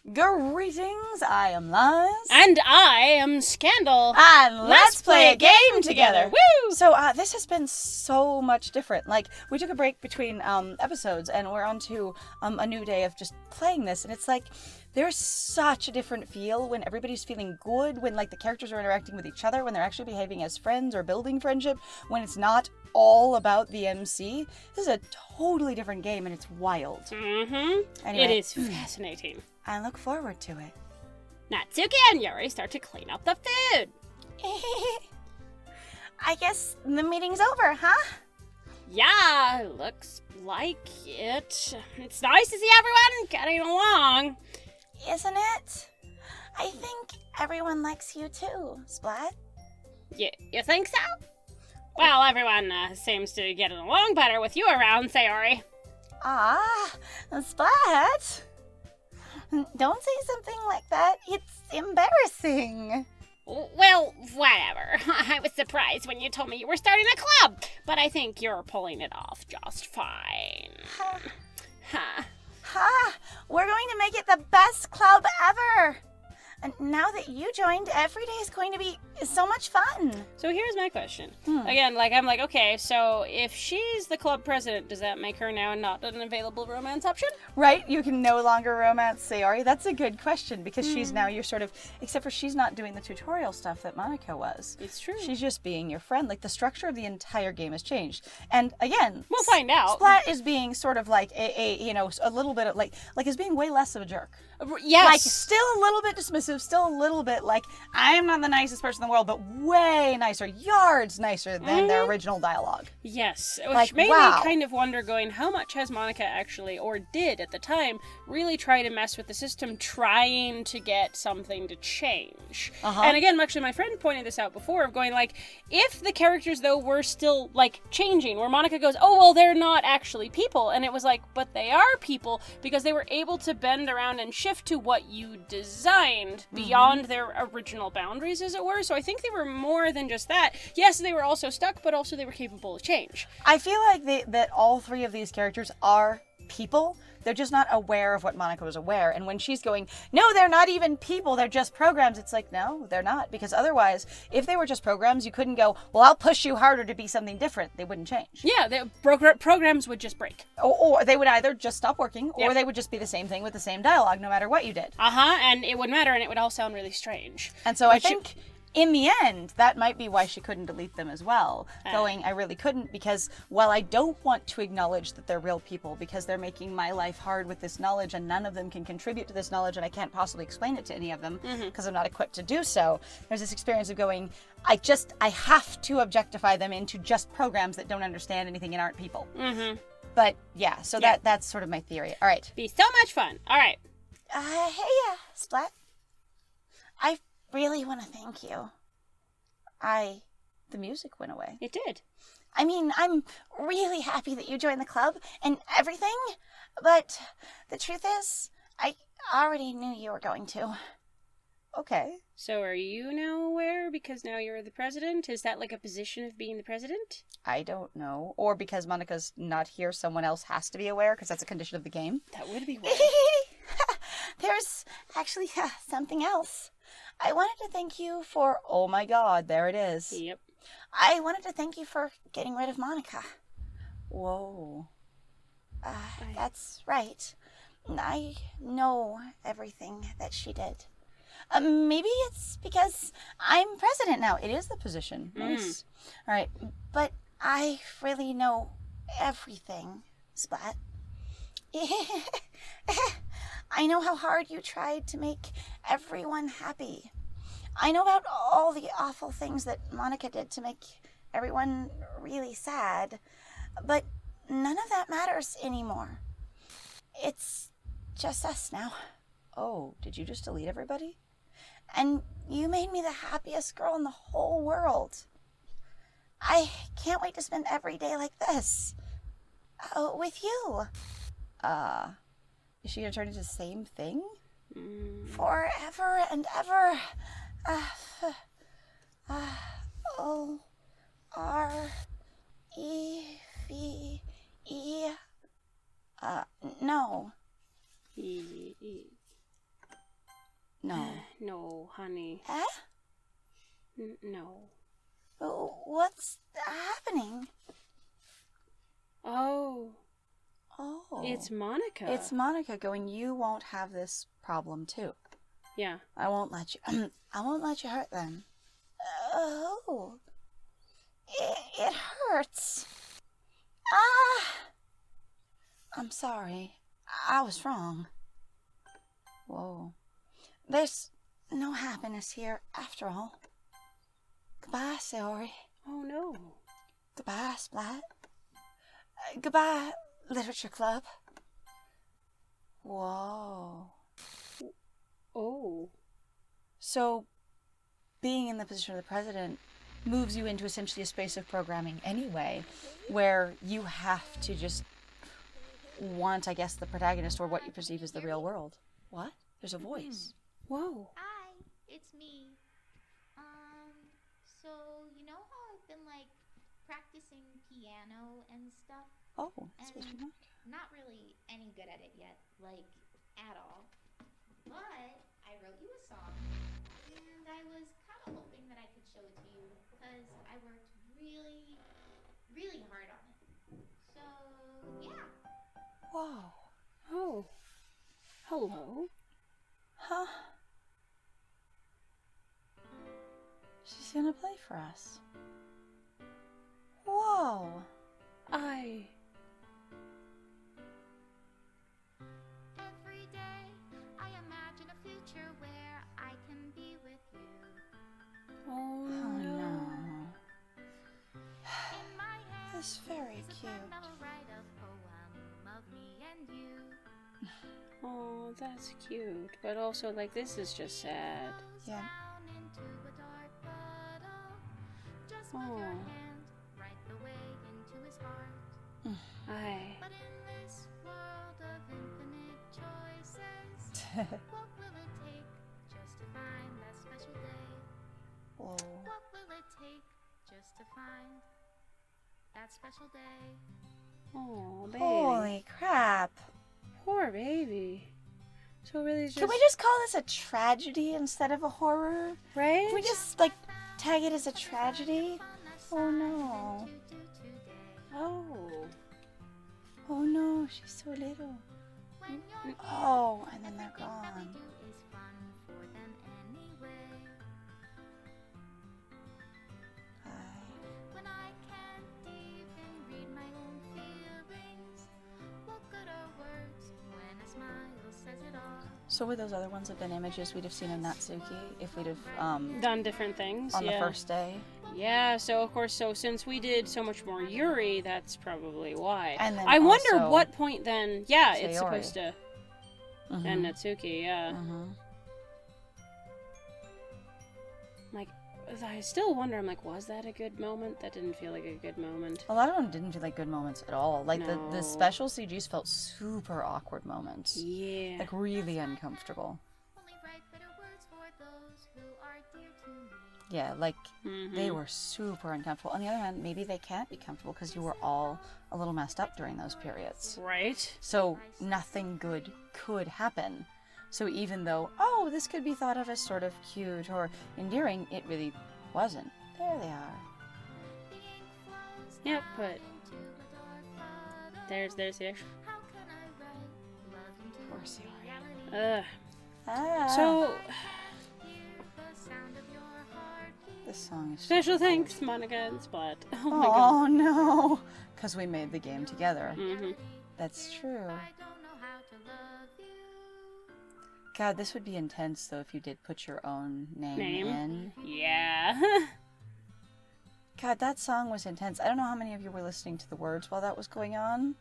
Greetings, I am Liz. And I am Scandal. And let's play a game together. Woo! So this has been so much different. Like, we took a break between episodes, and we're on to a new day of just playing this, and it's like, there's such a different feel when everybody's feeling good, when, like, the characters are interacting with each other, when they're actually behaving as friends or building friendship, when it's not all about the MC. This is a totally different game, and it's wild. Mm-hmm. Anyway, It is fascinating. I look forward to it. Natsuki and Yuri start to clean up the food. I guess the meeting's over, huh? Yeah, looks like it. It's nice to see everyone getting along. Isn't it? I think everyone likes you too, Splat. You think so? Well, everyone seems to be getting along better with you around, Sayori. Ah, Splat. Don't say something like that. It's embarrassing. Well, whatever. I was surprised when you told me you were starting a club, but I think you're pulling it off just fine. Ha! We're going to make it the best club ever. And now that you joined, every day is going to be so much fun. So here's my question. Again, I'm like, okay, so if she's the club president, does that make her now not an available romance option? Right? You can no longer romance Sayori. That's a good question, because she's now your sort of, except for she's not doing the tutorial stuff that Monica was. It's true. She's just being your friend. Like, the structure of the entire game has changed. And again, We'll find out. Splat is being sort of like a little bit of like is being way less of a jerk. Yes. Like, still a little bit dismissive, still a little bit like, I am not the nicest person in the world, but way nicer, yards nicer than their original dialogue. Yes, which Like, made wow. me kind of wonder, going, how much has Monica actually, or did at the time, really try to mess with the system, trying to get something to change? And again, actually, my friend pointed this out before, of going, like, if the characters, though, were still, like, changing, where Monica goes, oh, well, they're not actually people, and it was like, but they are people, because they were able to bend around and shift to what you designed beyond their original boundaries, as it were. So I think they were more than just that. Yes, they were also stuck, but also they were capable of change. I feel like that all three of these characters are people. They're just not aware of what Monica was aware. And when she's going, no, they're not even people, they're just programs, it's like, no, they're not. Because otherwise, if they were just programs, you couldn't go, well, I'll push you harder to be something different. They wouldn't change. Yeah, the programs would just break. Or they would either just stop working, or they would just be the same thing with the same dialogue, no matter what you did. And it wouldn't matter, and it would all sound really strange. And so I think, in the end, that might be why she couldn't delete them as well. Going, I really couldn't, because while I don't want to acknowledge that they're real people, because they're making my life hard with this knowledge, and none of them can contribute to this knowledge, and I can't possibly explain it to any of them, because I'm not equipped to do so, there's this experience of going, I have to objectify them into just programs that don't understand anything and aren't people. But, yeah, so that's sort of my theory. All right. Be so much fun. All right. Hey, Splat. I really want to thank you. The music went away. It did. I mean, I'm really happy that you joined the club and everything, but the truth is, I already knew you were going to. Okay. So are you now aware because now you're the president? Is that like a position of being the president? I don't know. Or because Monica's not here, someone else has to be aware, because that's a condition of the game. That would be weird. There's actually something else. I wanted to thank you for... Oh my god, there it is. Yep. I wanted to thank you for getting rid of Monica. Whoa. That's right. I know everything that she did. Maybe it's because I'm president now. It is the position. Nice. All right. But I really know everything, Splat. I know how hard you tried to make everyone happy. I know about all the awful things that Monica did to make everyone really sad. But none of that matters anymore. It's just us now. Oh, did you just delete everybody? And you made me the happiest girl in the whole world. I can't wait to spend every day like this. With you. Is she gonna turn into the same thing? Forever and ever. O-R-E-V-E. No. No. No, honey. Eh? No. What's happening? Oh. Oh. It's Monica. It's Monica going, you won't have this problem too. Yeah. I won't let you. I won't let you hurt them. Oh. It hurts. Ah. I'm sorry. I was wrong. Whoa. There's no happiness here after all. Goodbye, Sayori. Oh, no. Goodbye, Splat. Goodbye, Literature Club. Whoa. Oh. So, being in the position of the president moves you into essentially a space of programming anyway, where you have to just want, I guess, the protagonist or what you perceive as the real world. What? There's a voice. Whoa. Hi, it's me. So you know how I've been like practicing piano and stuff? Oh, it's supposed to be And Monica. not really any good at it yet, like at all. But I wrote you a song, and I was kind of hoping that I could show it to you because I worked really, really hard on it. So yeah. Whoa. Oh. Hello. Huh? She's gonna play for us. Whoa. Every day I imagine a future where I can be with you. Oh, Oh no. no. In my hand That's very is a cute. pen that will write a poem of me and you. Oh, that's cute. But also, like, this is just sad. Yeah. Down into a dark puddle. Just move your Oh. hand right the way into his heart. Aye. But in this world of infinite choices, what will it take just to find that special day? Whoa. What will it take just to find that special day? Oh, baby. Holy crap. Poor baby. So really it's just... Can we just call this a tragedy instead of a horror? Right? Can we just, like, tag it as a tragedy? Oh no. Oh. Oh no, she's so little. Oh, and then they're gone. When I can't even read my own feelings, what good are words when a smile says it all? So would those other ones have been images we'd have seen in Natsuki if we'd have Done different things. on yeah. the first day? Yeah, so of course, so since we did so much more Yuri, that's probably why. And then I wonder also what point then, yeah, it's Sayori. supposed to... Mhm. And Natsuki, yeah. Mhm. Like, I still wonder, I'm like, was that a good moment? That didn't feel like a good moment. A lot of them didn't feel like good moments at all. Like No. the special CGs felt super awkward moments. Yeah. Like really uncomfortable. Only write better words for those who are dear to me. Yeah, like Mhm. they were super uncomfortable. On the other hand, maybe they can't be comfortable because you were all a little messed up during those periods. Right? So nothing good could happen. So even though, oh, this could be thought of as sort of cute or endearing, it really wasn't. There they are. The ink flows Yep, down but into a dark puddle. there's the actual... How can I write love into Poor Sayori. reality? Ah. So, Hear the sound of your heartbeat. This song is special super thanks, cute. Monica and Splat. Oh my god. Oh no, because we made the game together. Mm-hmm. That's true. I don't know how to love you. God, this would be intense though if you did put your own name in. Yeah. God, that song was intense. I don't know how many of you were listening to the words while that was going on,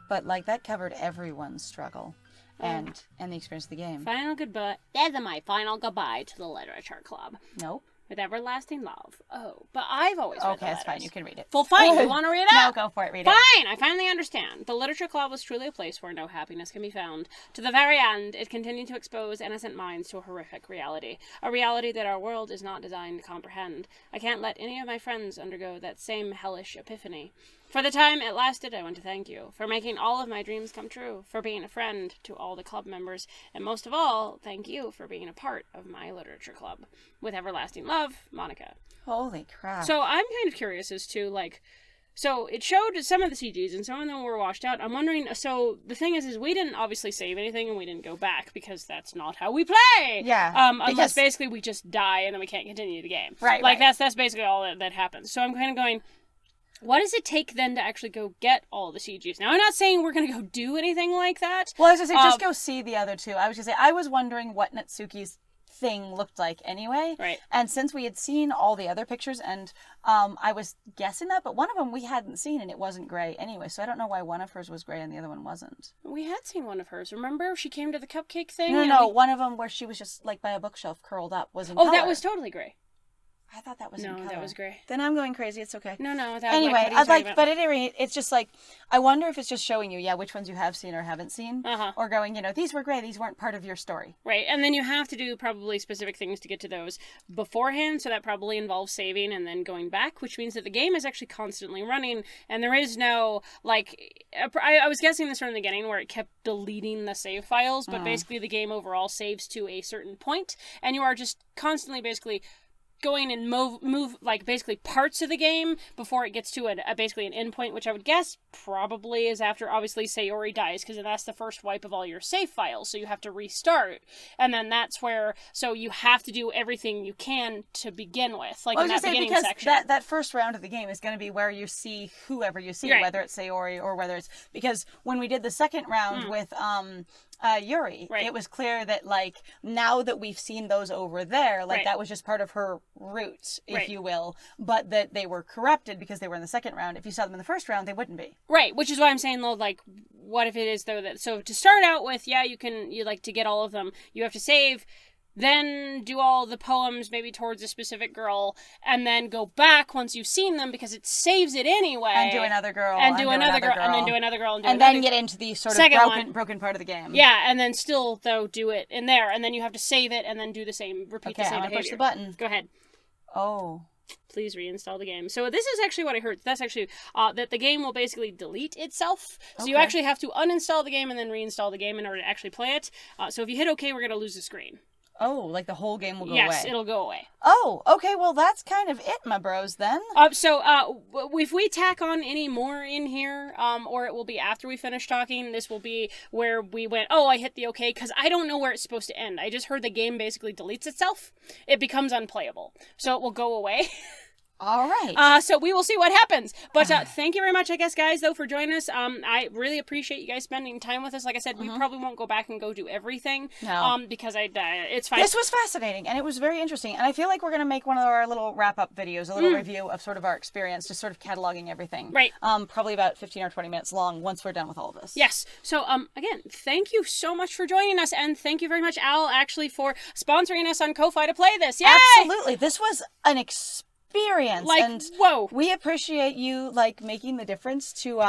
but like that covered everyone's struggle and the experience of the game. Final goodbye. That's my final goodbye to the Literature Club. Nope. With everlasting love. Oh, but I've always read Okay, the that's fine. letters. You can read it. Well, fine. You want to read it No, out? go for it. Read it. Fine, I finally understand. The Literature Club was truly a place where no happiness can be found. To the very end, it continued to expose innocent minds to a horrific reality. A reality that our world is not designed to comprehend. I can't let any of my friends undergo that same hellish epiphany. For the time it lasted, I want to thank you for making all of my dreams come true, for being a friend to all the club members, and most of all, thank you for being a part of my literature club. With everlasting love, Monica. Holy crap. So I'm kind of curious as to, like, so it showed some of the CGs, and some of them were washed out. I'm wondering, so the thing is we didn't obviously save anything, and we didn't go back, because that's not how we play! Yeah. Unless basically we just die, and then we can't continue the game. Right, Like, right. that's basically all that happens. So I'm kind of going, what does it take then to actually go get all the CGs? Now, I'm not saying we're going to go do anything like that. Well, I was going to say, just go see the other two. I was going to say, I was wondering what Natsuki's thing looked like anyway. Right. And since we had seen all the other pictures, and I was guessing that, but one of them we hadn't seen, and it wasn't gray anyway, so I don't know why one of hers was gray and the other one wasn't. We had seen one of hers. Remember? She came to the cupcake thing? No, one of them where she was just, like, by a bookshelf curled up was in color. that was totally gray. I thought that was in color. No, that was gray. Then I'm going crazy. It's okay. No, that anyway, what are you talking about? but at any rate, it's just like, I wonder if it's just showing you, which ones you have seen or haven't seen, or going, these were gray, these weren't part of your story. Right, and then you have to do probably specific things to get to those beforehand, so that probably involves saving and then going back, which means that the game is actually constantly running, and there is no, like, I was guessing this from the beginning where it kept deleting the save files, but basically the game overall saves to a certain point, and you are just constantly basically going and move like basically parts of the game before it gets to basically an endpoint, which I would guess probably is after obviously Sayori dies, because that's the first wipe of all your save files, so you have to restart, and then that's where, so you have to do everything you can to begin with, like in that beginning because section. that first round of the game is going to be where you see whoever you see, whether it's Sayori or whether it's, because when we did the second round with Yuri, it was clear that, like, now that we've seen those over there, like that was just part of her route, if you will, but that they were corrupted because they were in the second round. If you saw them in the first round, they wouldn't be. Right, which is why I'm saying, though, like, what if it is, though, that, so to start out with, you like to get all of them, you have to save, then do all the poems maybe towards a specific girl, and then go back once you've seen them, because it saves it anyway. And do another girl. And do another girl. And then do another girl. And then get into the sort of broken part of the game. Yeah, and then still, though, do it in there. And then you have to save it, and then do the same, repeat the same behavior. Okay, I'm going to push the button. Go ahead. Oh. Please reinstall the game. So this is actually what I heard. That's actually that the game will basically delete itself. So you actually have to uninstall the game and then reinstall the game in order to actually play it. So if you hit OK, we're going to lose the screen. Oh, like the whole game will go away? Yes, it'll go away. Oh, okay, well that's kind of it, my bros, then. So if we tack on any more in here, or it will be after we finish talking, this will be where we went, I hit the OK, because I don't know where it's supposed to end. I just heard the game basically deletes itself. It becomes unplayable. So it will go away. All right. So we will see what happens. But thank you very much, I guess, guys, though, for joining us. I really appreciate you guys spending time with us. Like I said, we probably won't go back and go do everything. No. Because it's fine. This was fascinating, and it was very interesting. And I feel like we're going to make one of our little wrap-up videos, a little review of sort of our experience, just sort of cataloging everything. Right. Probably about 15 or 20 minutes long once we're done with all of this. Yes. So, again, thank you so much for joining us, and thank you very much, Al, actually, for sponsoring us on Ko-Fi to play this. Yay! Absolutely. This was an experience. And whoa, we appreciate you, like, making the difference to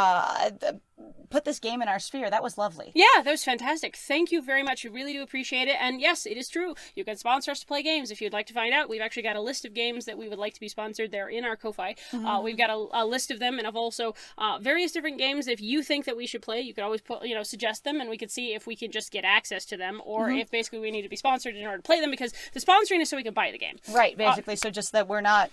put this game in our sphere. That was lovely. Yeah, that was fantastic. Thank you very much. We really do appreciate it. And yes, it is true. You can sponsor us to play games if you'd like to find out. We've actually got a list of games that we would like to be sponsored. They're in our Ko-Fi. We've got a list of them, and of also various different games. If you think that we should play, you could always suggest them, and we could see if we can just get access to them, or if basically we need to be sponsored in order to play them, because the sponsoring is so we can buy the game. Right, basically. So just that we're not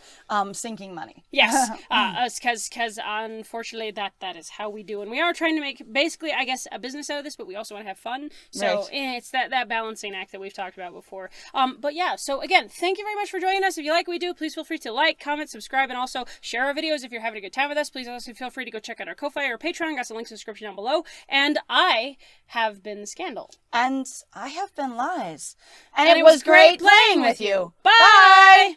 sinking money. Yes, because unfortunately that is how we do, and we are trying to make basically, I guess, a business out of this, but we also want to have fun. So it's that balancing act that we've talked about before. But yeah, so again, thank you very much for joining us. If you like what we do, please feel free to like, comment, subscribe, and also share our videos if you're having a good time with us. Please also feel free to go check out our Ko-Fi or Patreon. Got some links in the description down below. And I have been Scandal. And I have been Lies. And it was great playing with you. Bye!